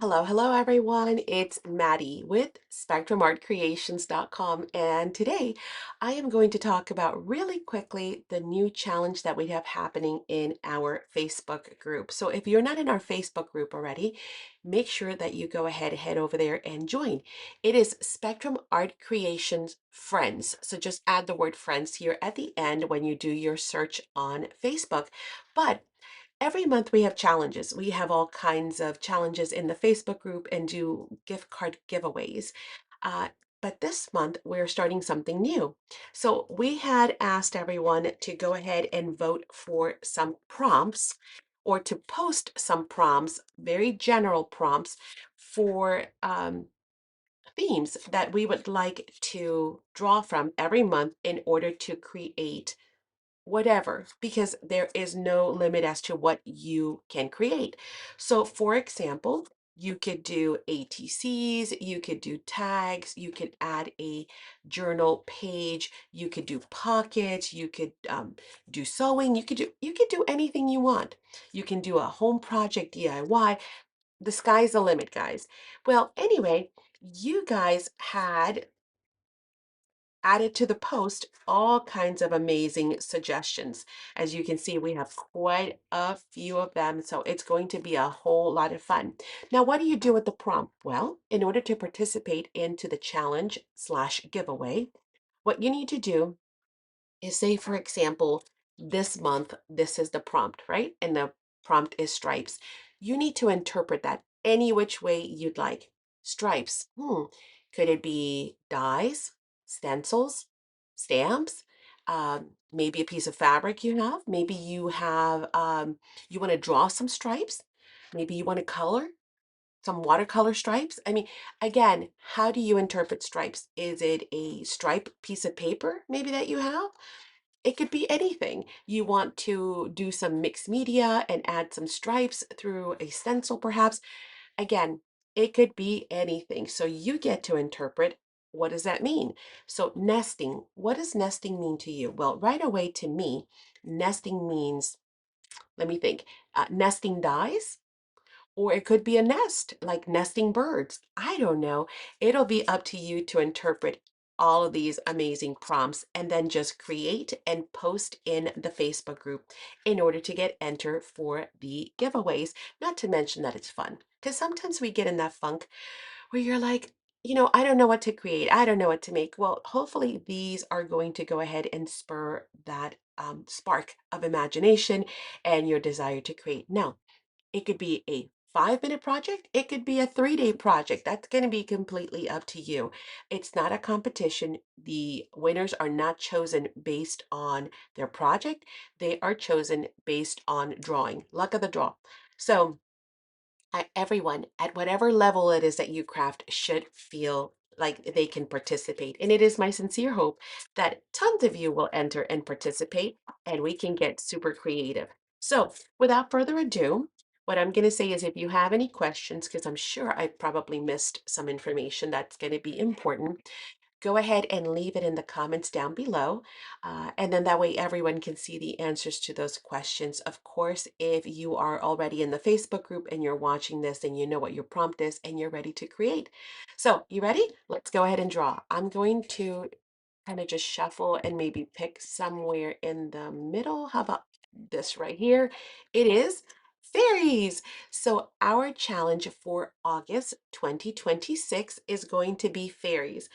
Hello, hello everyone. It's Maddie with SpectrumArtCreations.com, and today I am going to talk about really quickly the new challenge that we have happening in our Facebook group. So if you're not in our Facebook group already, make sure that you go ahead, head over there and join. It is Spectrum Art Creations Friends. So just add the word friends here at the end when you do your search on Facebook. But every month we have challenges. We have all kinds of challenges in the Facebook group and do gift card giveaways. Uh, but this month we're starting something new. So we had asked everyone to go ahead and vote for some prompts or to post some prompts, very general prompts for themes that we would like to draw from every month in order to create whatever, because there is no limit as to what you can create. So, for example, you could do ATCs, you could do tags, you could add a journal page, you could do pockets, you could do sewing, you could do anything you want. You can do a home project DIY. The sky's the limit, guys. Well, anyway, you guys had added to the post all kinds of amazing suggestions. As you can see, we have quite a few of them, so it's going to be a whole lot of fun. Now, what do you do with the prompt? Well, in order to participate into the challenge slash giveaway, what you need to do is, say, for example, this month, this is the prompt, right? And the prompt is stripes. You need to interpret that any which way you'd like. Stripes. Could it be dies, stencils, stamps? Maybe a piece of fabric you have. Maybe you have, you want to draw some stripes. Maybe you want to color some watercolor stripes. I mean, again, how do you interpret stripes? Is it a stripe piece of paper maybe that you have? It could be anything. You want to do some mixed media and add some stripes through a stencil, perhaps. Again, it could be anything. So you get to interpret, what does that mean? So, nesting. What does nesting mean to you? Well, right away to me, nesting means, let me think, nesting dies. Or it could be a nest, like nesting birds. I don't know. It'll be up to you to interpret all of these amazing prompts and then just create and post in the Facebook group in order to get entered for the giveaways. Not to mention that it's fun, because sometimes we get in that funk where you're like, I don't know what to create. I don't know what to make. Well, hopefully these are going to go ahead and spur that spark of imagination and your desire to create. Now, it could be a 5-minute project. It could be a 3-day project. That's going to be completely up to you. It's not a competition. The winners are not chosen based on their project. They are chosen based on drawing, luck of the draw. So everyone at whatever level it is that you craft should feel like they can participate. And it is my sincere hope that tons of you will enter and participate and we can get super creative. So, without further ado, what I'm going to say is, if you have any questions, because I'm sure I probably missed some information that's going to be important, go ahead and leave it in the comments down below. And then that way everyone can see the answers to those questions. Of course, if you are already in the Facebook group and you're watching this and you know what your prompt is and you're ready to create. So, you ready? Let's go ahead and draw. I'm going to kind of just shuffle and maybe pick somewhere in the middle. How about this right here? It is fairies. So, our challenge for August 2026 is going to be fairies.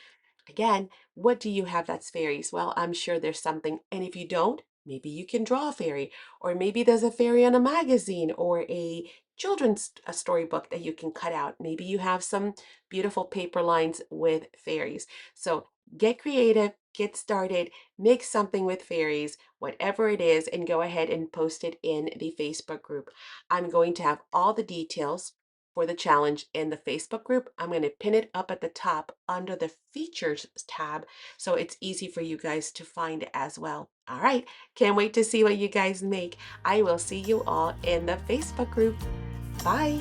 Again, what do you have that's fairies? Well, I'm sure there's something. And if you don't, maybe you can draw a fairy. Or maybe there's a fairy on a magazine or a children's storybook that you can cut out. Maybe you have some beautiful paper lines with fairies. So get creative, get started, make something with fairies, whatever it is, and go ahead and post it in the Facebook group. I'm going to have all the details for the challenge in the Facebook group. I'm going to pin it up at the top under the features tab so it's easy for you guys to find as well. All right, can't wait to see what you guys make. I will see you all in the Facebook group. Bye.